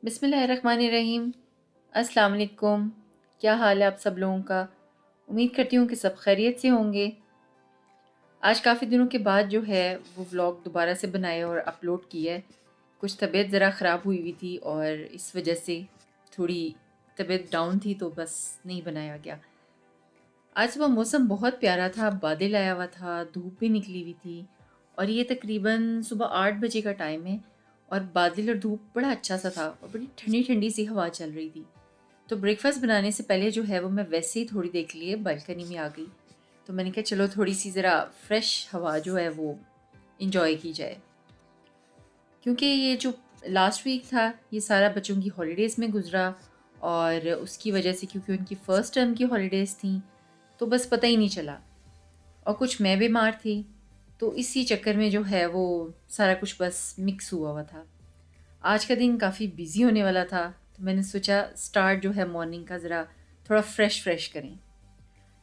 बिस्मिल्लाहिर्रहमानिर्रहीम। अस्सलाम वालेकुम। क्या हाल है आप सब लोगों का? उम्मीद करती हूँ कि सब खैरियत से होंगे। आज काफ़ी दिनों के बाद जो है वो व्लॉग दोबारा से बनाया और अपलोड किया है। कुछ तबीयत ज़रा ख़राब हुई हुई थी और इस वजह से थोड़ी तबीयत डाउन थी, तो बस नहीं बनाया गया। आज सुबह मौसम बहुत प्यारा था, बादल आया हुआ था, धूप भी निकली हुई थी और ये तकरीबन सुबह 8 बजे का टाइम है और बादल और धूप बड़ा अच्छा सा था और बड़ी ठंडी ठंडी सी हवा चल रही थी। तो ब्रेकफ़ास्ट बनाने से पहले जो है वो मैं वैसे ही थोड़ी देर के लिए बालकनी में आ गई। तो मैंने कहा चलो थोड़ी सी ज़रा फ्रेश हवा जो है वो इंजॉय की जाए। क्योंकि ये जो लास्ट वीक था ये सारा बच्चों की हॉलीडेज़ में गुज़रा और उसकी वजह से क्योंकि उनकी फ़र्स्ट टर्म की हॉलीडेज़ थी तो बस पता ही नहीं चला और कुछ मैं बीमार थी, तो इसी चक्कर में जो है वो सारा कुछ बस मिक्स हुआ हुआ था। आज का दिन काफ़ी बिज़ी होने वाला था, तो मैंने सोचा स्टार्ट जो है मॉर्निंग का ज़रा थोड़ा फ्रेश करें।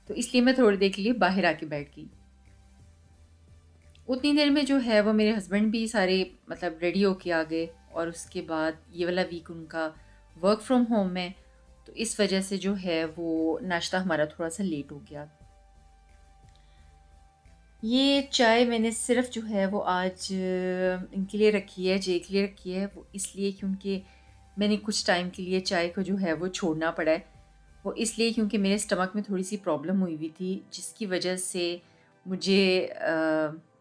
तो इसलिए मैं थोड़ी देर के लिए बाहर आके बैठ गई। उतनी देर में जो है वो मेरे हस्बैंड भी सारे मतलब रेडी होके आ गए और उसके बाद ये वाला वीक उनका वर्क फ्रॉम होम है, तो इस वजह से जो है वो नाश्ता हमारा थोड़ा-सा लेट हो गया। ये चाय मैंने सिर्फ़ जो है वो आज इनके लिए रखी है, जे के लिए रखी है, वो इसलिए क्योंकि मैंने कुछ टाइम के लिए चाय को जो है वो छोड़ना पड़ा है। वो इसलिए क्योंकि मेरे स्टमक में थोड़ी-सी प्रॉब्लम हुई हुई थी, जिसकी वजह से मुझे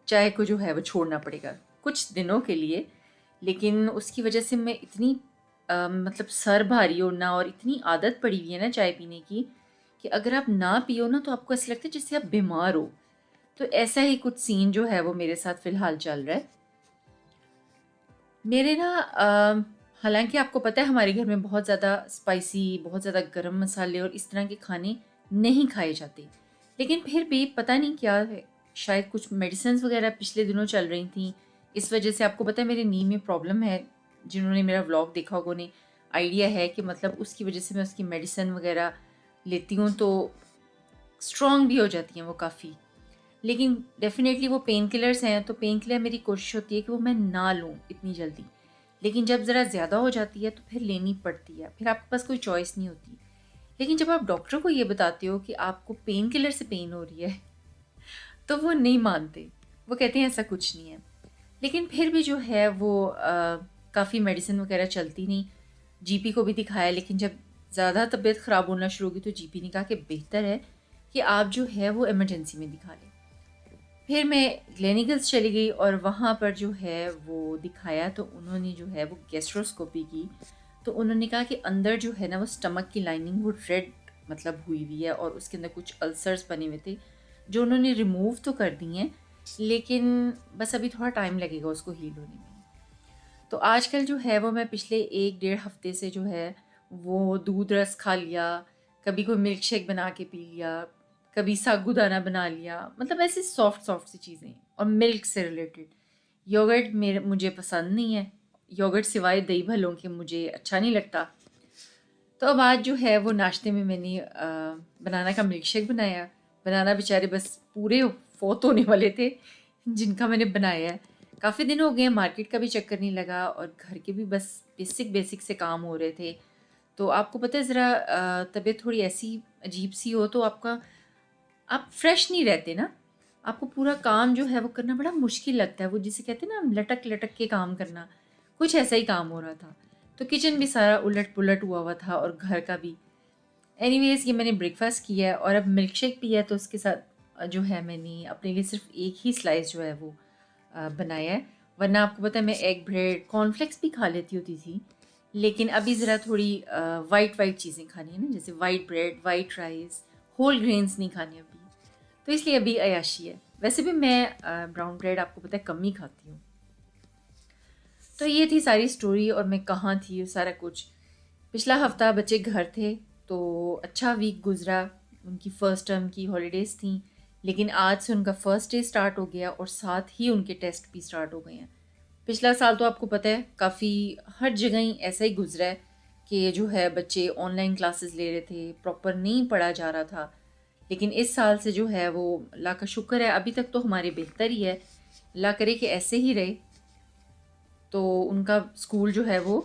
चाय को जो है वो छोड़ना पड़ेगा, कुछ दिनों के लिए। लेकिन उसकी वजह से मैं इतनी मतलब सर भारी होना और इतनी आदत पड़ी हुई है ना चाय पीने की, कि अगर आप ना पियो ना तो आपको ऐसा लगता है जैसे आप बीमार हो। तो ऐसा ही कुछ सीन जो है वो मेरे साथ फ़िलहाल चल रहा है। मेरे ना हालाँकि आपको पता है हमारे घर में बहुत ज़्यादा स्पाइसी, बहुत ज़्यादा गरम मसाले और इस तरह के खाने नहीं खाए जाते। लेकिन फिर भी पता नहीं क्या है, शायद कुछ मेडिसिन्स वग़ैरह पिछले दिनों चल रही थी। इस वज़ह से आपको पता है मेरे नी में प्रॉब्लम है। जिन्होंने मेरा व्लॉग देखा होगा उन्हें आइडिया है कि मतलब उसकी वज़ह से मैं उसकी मेडिसिन वग़ैरह लेती हूँ तो स्ट्रॉन्ग भी हो जाती हैं वो काफ़ी। लेकिन डेफ़िनेटली वो पेन किलर्स हैं, तो पेन किलर मेरी कोशिश होती है कि वो मैं ना लूँ इतनी जल्दी। लेकिन जब ज़रा ज़्यादा हो जाती है तो फिर लेनी पड़ती है, फिर आपके पास कोई चॉइस नहीं होती। लेकिन जब आप डॉक्टर को ये बताते हो कि आपको पेन किलर से पेन हो रही है, तो वो नहीं मानते। वो कहते हैं ऐसा कुछ नहीं है। लेकिन फिर भी जो है वो काफ़ी मेडिसिन वग़ैरह चलती नहीं। जीपी को भी दिखाया, लेकिन जब ज़्यादा तबीयत ख़राब होना शुरू हो गई तो जीपी ने कहा कि बेहतर है कि आप जो है वो इमरजेंसी में दिखा लें। फिर मैं ग्लेनिगल्स चली गई और वहाँ पर जो है वो दिखाया, तो उन्होंने जो है वो गैस्ट्रोस्कोपी की। तो उन्होंने कहा कि अंदर जो है ना वो स्टमक की लाइनिंग वो रेड मतलब हुई हुई है और उसके अंदर कुछ अल्सर्स बने हुए थे, जो उन्होंने रिमूव तो कर दिए हैं, लेकिन बस अभी थोड़ा टाइम लगेगा उसको हील होने में। तो आजकल जो है वो मैं पिछले 1 डेढ़ हफ़्ते से जो है वो दूध रस खा लिया, कभी कोई मिल्क शेक बना के पी लिया, कभी साबूदाना बना लिया, मतलब ऐसी सॉफ्ट सी चीज़ें और मिल्क से रिलेटेड। योगर्ट मेरे मुझे पसंद नहीं है, योगर्ट सिवाय दही भल्लों के मुझे अच्छा नहीं लगता। तो अब आज जो है वो नाश्ते में मैंने बनाना का मिल्क शेक बनाया। बनाना बेचारे बस पूरे फ़ौत होने वाले थे जिनका मैंने बनाया है। काफ़ी दिन हो गए हैं, मार्केट का भी चक्कर नहीं लगा और घर के भी बस बेसिक से काम हो रहे थे। तो आपको पता है ज़रा तबीयत थोड़ी ऐसी अजीब-सी हो तो आप फ्रेश नहीं रहते ना। आपको पूरा काम जो है वो करना बड़ा मुश्किल लगता है। वो जिसे कहते हैं ना लटक-लटक के काम करना, कुछ ऐसा ही काम हो रहा था। तो किचन भी सारा उलट-पुलट हुआ हुआ था और घर का भी। एनीवेज़ ये मैंने ब्रेकफ़ास्ट किया है और अब मिल्क शेक पिया है, तो उसके साथ जो है मैंने अपने लिए सिर्फ़ एक ही स्लाइस जो है वो बनाया है। वरना आपको पता है मैं एग ब्रेड, कॉर्नफ्लेक्स भी खा लेती होती थी। लेकिन अभी ज़रा थोड़ी व्हाइट चीज़ें खानी है ना, जैसे white bread, white rice, whole grains नहीं खाने अभी। तो इसलिए अभी अय्याशी है। वैसे भी मैं ब्राउन ब्रेड आपको पता है कम ही खाती हूँ। तो ये थी सारी स्टोरी और मैं कहाँ थी और सारा कुछ। पिछला हफ़्ता बच्चे घर थे, तो अच्छा वीक गुज़रा। उनकी फ़र्स्ट टर्म की हॉलीडेज़ थीं, लेकिन आज से उनका फर्स्ट डे स्टार्ट हो गया और साथ ही उनके टेस्ट भी स्टार्ट हो गए हैं। पिछला साल तो आपको पता है काफ़ी हर जगह ही ऐसा ही गुज़रा है कि जो है बच्चे ऑनलाइन क्लासेस ले रहे थे, प्रॉपर नहीं पढ़ा जा रहा था। लेकिन इस साल से जो है वो अल्लाह का शुक्र है, अभी तक तो हमारे बेहतर ही है। अल्लाह करे कि ऐसे ही रहे, तो उनका स्कूल जो है वो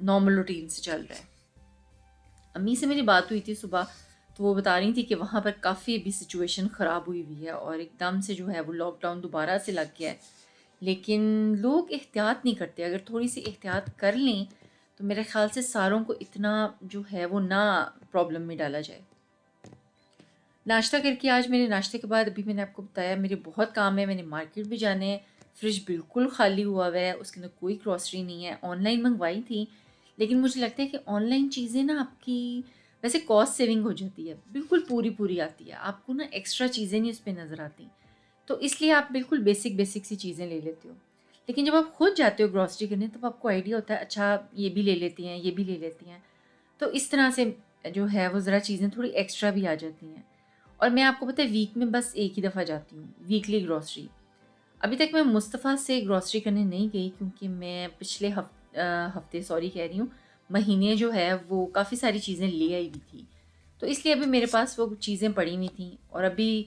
नॉर्मल रूटीन से चल रहा है। अम्मी से मेरी बात हुई थी सुबह, तो वो बता रही थी कि वहाँ पर काफ़ी अभी सिचुएशन ख़राब हुई हुई है और एकदम से जो है वो लॉकडाउन दोबारा से लग गया है। लेकिन लोग एहतियात नहीं करते। अगर थोड़ी सी एहतियात कर लें तो मेरे ख़्याल से सारों को इतना जो है वो ना प्रॉब्लम में डाला जाए। नाश्ता करके आज मेरे नाश्ते के बाद अभी मैंने आपको बताया मेरे बहुत काम है, मैंने मार्केट भी जाना है। फ्रिज बिल्कुल खाली हुआ हुआ है, उसके अंदर कोई ग्रॉसरी नहीं है। ऑनलाइन मंगवाई थी, लेकिन मुझे लगता है कि ऑनलाइन चीज़ें ना आपकी वैसे कॉस्ट सेविंग हो जाती है, बिल्कुल पूरी पूरी आती है, आपको ना एक्स्ट्रा चीज़ें नहीं उस पर नज़र आती। तो इसलिए आप बिल्कुल बेसिक बेसिक सी चीज़ें ले लेते हो। लेकिन जब आप खुद जाते हो ग्रॉसरी करने तब आपको आइडिया होता है, अच्छा ये भी ले लेती हैं, ये भी ले लेती हैं। तो इस तरह से जो है वो ज़रा चीज़ें थोड़ी एक्स्ट्रा भी आ जाती हैं। और मैं आपको पता है वीक में बस एक ही दफ़ा जाती हूँ, वीकली ग्रॉसरी। अभी तक मैं मुस्तफ़ा से ग्रॉसरी करने नहीं गई, क्योंकि मैं पिछले हफ़्ते सॉरी कह रही हूँ, महीने जो है वो काफ़ी सारी चीज़ें ले आई हुई थी। तो इसलिए अभी मेरे पास वो चीज़ें पड़ी हुई थी और अभी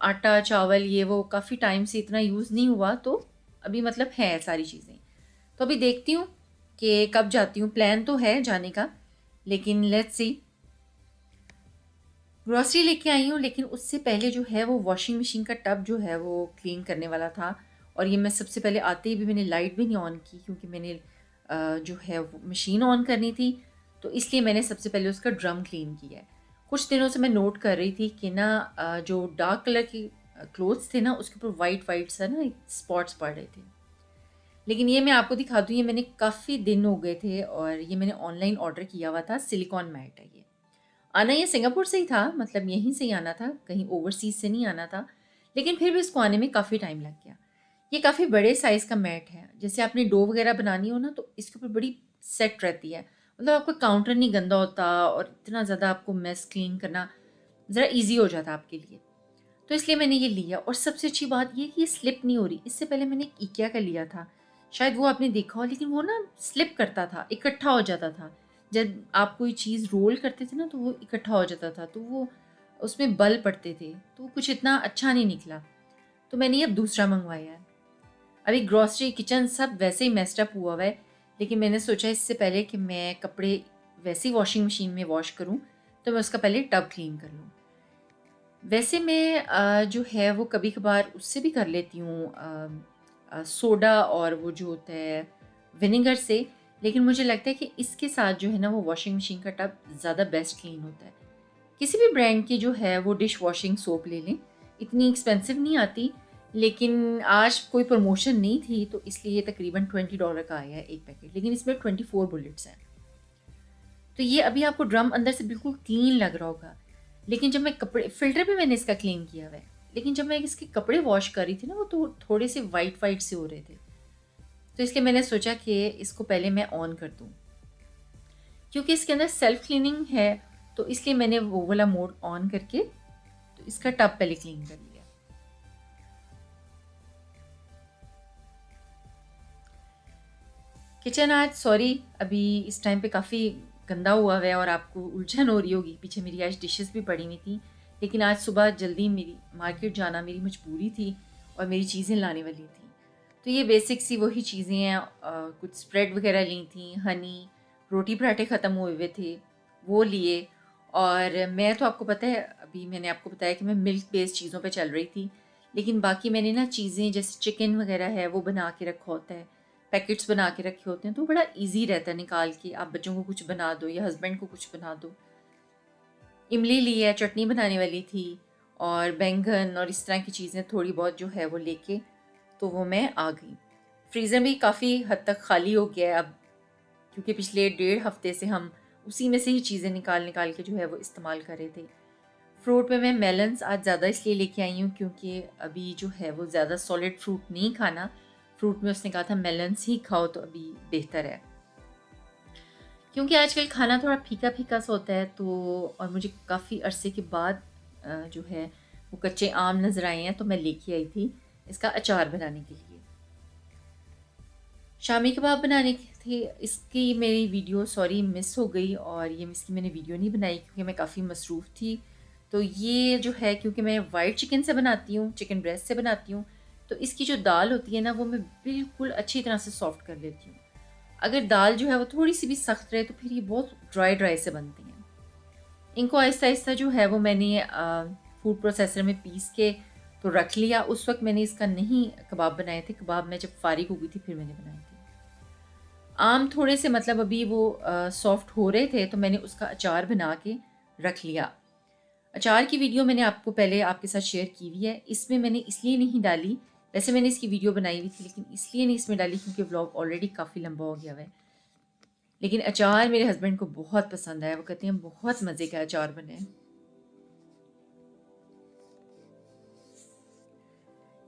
आटा, चावल ये वो काफ़ी टाइम से इतना यूज़ नहीं हुआ, तो अभी मतलब है सारी चीज़ें। तो अभी देखती हूँ कि कब जाती हूँ, प्लान तो है जाने का, लेकिन लेट्स सी। ग्रॉसरी लेके आई हूँ, लेकिन उससे पहले जो है वो वॉशिंग मशीन का टब जो है वो क्लीन करने वाला था। और ये मैं सबसे पहले आते ही भी मैंने लाइट भी नहीं ऑन की, क्योंकि मैंने जो है वो मशीन ऑन करनी थी, तो इसलिए मैंने सबसे पहले उसका ड्रम क्लीन किया है। कुछ दिनों से मैं नोट कर रही थी कि ना जो डार्क कलर की क्लोथ्स थे ना उसके ऊपर वाइट वाइट सा ना स्पॉट्स पड़ रहे थे। लेकिन ये मैं आपको दिखा दूँ, ये मैंने काफ़ी दिन हो गए थे और ये मैंने ऑनलाइन ऑर्डर किया हुआ था, सिलिकॉन मैट है ये। आना ये सिंगापुर से ही था, मतलब यहीं से ही आना था, कहीं ओवरसीज़ से नहीं आना था, लेकिन फिर भी इसको आने में काफ़ी टाइम लग गया। ये काफ़ी बड़े साइज़ का मैट है, जैसे आपने डो वगैरह बनानी हो ना तो इसके ऊपर बड़ी सेट रहती है, मतलब आपका काउंटर नहीं गंदा होता और इतना ज़्यादा आपको मेस क्लीन करना ज़रा ईजी हो जाता आपके लिए। तो इसलिए मैंने ये लिया और सबसे अच्छी बात ये कि ये स्लिप नहीं हो रही। इससे पहले मैंने एक इकिया का लिया था, शायद वो आपने देखा हो, लेकिन वो ना स्लिप करता था, इकट्ठा हो जाता था। जब आप कोई चीज़ रोल करते थे ना तो वो इकट्ठा हो जाता था, तो वो उसमें बल पड़ते थे, तो वो कुछ इतना अच्छा नहीं निकला। तो मैंने ये अब दूसरा मंगवाया है। अभी ग्रॉसरी, किचन सब वैसे ही मेस्ड अप हुआ हुआ है, लेकिन मैंने सोचा इससे पहले कि मैं कपड़े वैसे ही वॉशिंग मशीन में वॉश करूँ, तो मैं उसका पहले टब क्लीन कर लूँ। वैसे मैं जो है वो कभी-कभार उससे भी कर लेती हूँ, सोडा और वो जो होता है विनेगर से, लेकिन मुझे लगता है कि इसके साथ जो है ना वो वॉशिंग मशीन का टब ज़्यादा बेस्ट क्लीन होता है। किसी भी ब्रांड की जो है वो डिश वॉशिंग सोप ले लें, इतनी एक्सपेंसिव नहीं आती, लेकिन आज कोई प्रमोशन नहीं थी तो इसलिए ये तकरीबन $20 का आया है एक पैकेट, लेकिन इसमें 24 बुलेट्स हैं। तो ये अभी आपको ड्रम अंदर से बिल्कुल क्लीन लग रहा होगा, लेकिन जब मैं कपड़े फ़िल्टर भी मैंने इसका क्लीन किया हुआ है, लेकिन जब मैं इसके कपड़े वॉश कर रही थी ना वो तो थोड़े से वाइट वाइट से हो रहे थे। तो इसलिए मैंने सोचा कि इसको पहले मैं ऑन कर दूँ, क्योंकि इसके अंदर सेल्फ क्लीनिंग है, तो इसलिए मैंने वो वाला मोड ऑन करके तो इसका टब पहले क्लीन कर लिया। किचन आज सॉरी अभी इस टाइम पे काफ़ी गंदा हुआ हुआ है और आपको उलझन हो रही होगी, पीछे मेरी आज डिशेस भी पड़ी हुई थी, लेकिन आज सुबह जल्दी मेरी मार्केट जाना मेरी मजबूरी थी और मेरी चीज़ें लाने वाली थी। तो ये बेसिक सी वही चीज़ें हैं, कुछ स्प्रेड वगैरह ली थी, हनी, रोटी पराठे ख़त्म हुए हुए थे, वो लिए। और मैं तो आपको पता है अभी मैंने आपको बताया कि मैं मिल्क बेस्ड चीज़ों पे चल रही थी, लेकिन बाकी मैंने ना चीज़ें जैसे चिकन वगैरह है वो बना के रखा होता है, पैकेट्स बना के रखे होते हैं, तो बड़ा ईज़ी रहता है निकाल के आप बच्चों को कुछ बना दो या हस्बैंड को कुछ बना दो। इमली ली है, चटनी बनाने वाली थी और बैंगन और इस तरह की चीज़ें थोड़ी बहुत जो है वो लेके तो वो मैं आ गई। फ्रीज़र भी काफ़ी हद तक खाली हो गया है अब, क्योंकि पिछले 1.5 हफ्ते से हम उसी में से ही चीज़ें निकाल निकाल के जो है वो इस्तेमाल कर रहे थे। फ्रूट में मैं मेलन्स आज ज़्यादा इसलिए लेके आई हूँ क्योंकि अभी जो है वो ज़्यादा सॉलिड फ्रूट नहीं खाना। फ्रूट में उसने कहा था मेलन्स ही खाओ तो अभी बेहतर है। क्योंकि आजकल खाना थोड़ा फीका-फीका सा होता है, तो और मुझे काफ़ी अरसे के बाद जो है वो कच्चे आम नज़र आए हैं, तो मैं लेके आई थी इसका अचार बनाने के लिए। शामी कबाब बनाने के थे, इसकी मेरी वीडियो सॉरी मिस हो गई और ये इसकी मैंने वीडियो नहीं बनाई क्योंकि मैं काफ़ी मसरूफ़ थी। तो ये जो है क्योंकि मैं वाइट चिकन से बनाती हूँ, चिकन ब्रेस्ट से बनाती हूँ, तो इसकी जो दाल होती है ना वो मैं बिल्कुल अच्छी तरह से सॉफ़्ट कर लेती हूँ। अगर दाल जो है वो थोड़ी-सी भी सख्त रहे तो फिर ये बहुत ड्राई ड्राई से बनती हैं। इनको आहिस्ता-आहिस्ता जो है वो मैंने फूड प्रोसेसर में पीस के तो रख लिया। उस वक़्त मैंने इसका नहीं कबाब बनाए थे, कबाब मैं जब फ़ारिग हो गई थी फिर मैंने बनाए थे। आम थोड़े से मतलब अभी वो सॉफ्ट हो रहे थे तो मैंने उसका अचार बना के रख लिया। अचार की वीडियो मैंने आपको पहले आपके साथ शेयर की हुई है। इसमें मैंने इसलिए नहीं डाली, वैसे मैंने इसकी वीडियो बनाई हुई थी लेकिन इसलिए नहीं इसमें डाली क्योंकि व्लॉग ऑलरेडी काफ़ी लंबा हो गया हुआ है। लेकिन अचार मेरे हस्बैंड को बहुत पसंद आया, वो कहते हैं बहुत मज़े का अचार बने हैं।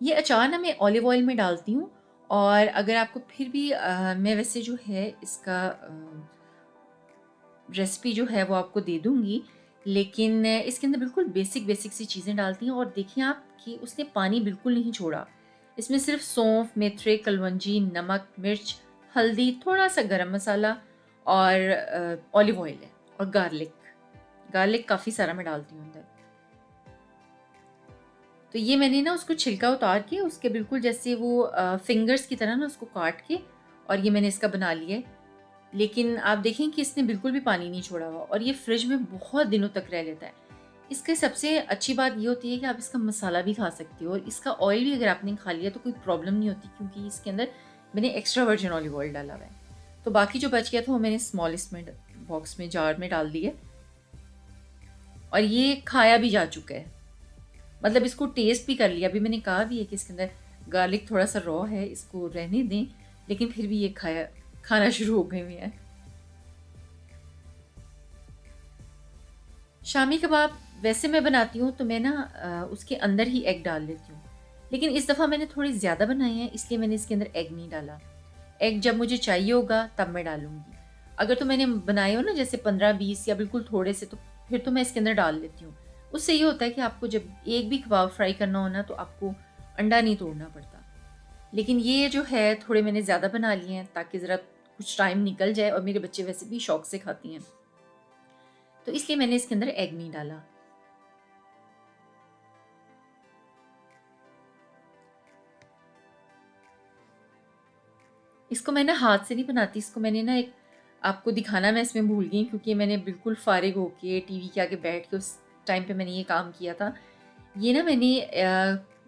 ये अचार ना मैं ऑलिव ऑयल में डालती हूँ और अगर आपको फिर भी मैं वैसे जो है इसका रेसिपी जो है वो आपको दे दूँगी, लेकिन इसके अंदर बिल्कुल बेसिक बेसिक सी चीज़ें डालती हैं और देखिए आप कि उसने पानी बिल्कुल नहीं छोड़ा। इसमें सिर्फ सौंफ, मेथरे, कलवंजी, नमक, मिर्च, हल्दी, थोड़ा-सा गरम मसाला और ऑलिव ऑयल है और गार्लिक। गार्लिक काफ़ी सारा मैं डालती हूँ अंदर। तो ये मैंने ना उसको छिलका उतार के उसके बिल्कुल जैसे वो फिंगर्स की तरह ना उसको काट के और ये मैंने इसका बना लिया है। लेकिन आप देखें कि इसने बिल्कुल भी पानी नहीं छोड़ा हुआ और ये फ्रिज में बहुत दिनों तक रह लेता है। इसकी सबसे अच्छी बात ये होती है कि आप इसका मसाला भी खा सकते हो और इसका ऑयल भी अगर आपने खा लिया तो कोई प्रॉब्लम नहीं होती क्योंकि इसके अंदर मैंने एक्स्ट्रा वर्जिन ऑलिव ऑयल डाला हुआ है। तो बाकी जो बच गया था वो मैंने स्मॉलेस्ट में बॉक्स में जार में डाल दिया और ये खाया भी जा चुका है। मतलब इसको टेस्ट भी कर लिया। अभी मैंने कहा भी है कि इसके अंदर गार्लिक थोड़ा-सा रॉ है, इसको रहने दें, लेकिन फिर भी ये खाना शुरू हो गए हुए हैं। शामी कबाब वैसे मैं बनाती हूँ तो मैं ना उसके अंदर ही एग डाल लेती हूँ। लेकिन इस दफ़ा मैंने थोड़ी ज़्यादा बनाए हैं इसलिए मैंने इसके अंदर एग नहीं डाला। एग जब मुझे चाहिए होगा तब मैं डालूँगी। अगर तो मैंने बनाए हो ना जैसे 15-20 या बिल्कुल थोड़े से तो फिर तो मैं इसके अंदर डाल लेती हूँ। उससे ये होता है कि आपको जब एक भी कबाब फ्राई करना हो ना तो आपको अंडा नहीं तोड़ना पड़ता। लेकिन ये जो है थोड़े मैंने ज़्यादा बना लिए हैं ताकि ज़रा कुछ टाइम निकल जाए और मेरे बच्चे वैसे भी शौक से खाती हैं। तो इसलिए मैंने इसके अंदर एग नहीं डाला। इसको मैं ना हाथ से नहीं बनाती, इसको मैंने ना एक आपको दिखाना मैं इसमें भूल गई क्योंकि मैंने बिल्कुल फ़ारिग होके टीवी के आगे बैठ के उस टाइम पे मैंने ये काम किया था। ये ना मैंने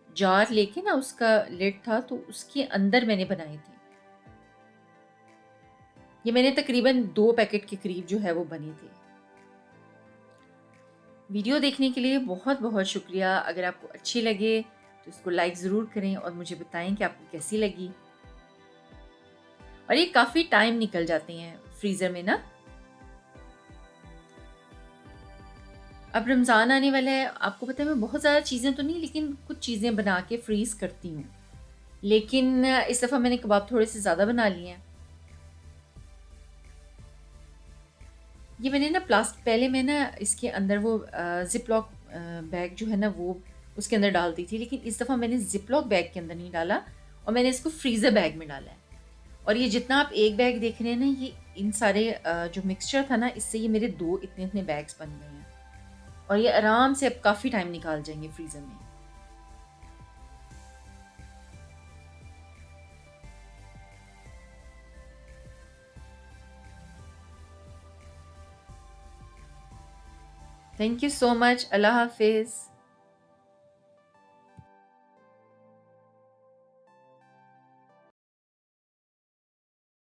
जार लेके ना उसका लिड था तो उसके अंदर मैंने बनाए थे। ये मैंने तकरीबन 2 पैकेट के करीब जो है वो बने थे। वीडियो देखने के लिए बहुत-बहुत शुक्रिया। अगर आपको अच्छी लगे तो इसको लाइक ज़रूर करें और मुझे बताएँ कि आपको कैसी लगी। और ये काफ़ी टाइम निकल जाते हैं फ्रीज़र में ना। अब रमज़ान आने वाला है, आपको पता है मैं बहुत ज़्यादा चीज़ें तो नहीं लेकिन कुछ चीज़ें बना के फ्रीज़ करती हूँ। लेकिन इस दफ़ा मैंने कबाब थोड़े से ज़्यादा बना लिए हैं। ये मैंने ना पहले मैं ना इसके अंदर वो ज़िप-लॉक बैग जो है ना वो उसके अंदर डालती थी लेकिन इस दफ़ा मैंने ज़िप-लॉक बैग के अंदर नहीं डाला और मैंने इसको फ्रीज़र बैग में डाला है। और ये जितना आप एक बैग देख रहे हैं ना ये इन सारे जो मिक्सचर था ना इससे ये मेरे 2 इतने-इतने बैग्स बन गए हैं। और ये आराम से अब काफ़ी टाइम निकाल जाएँगे फ्रीज़र में। Thank you so much. अल्लाह हाफ़िज़।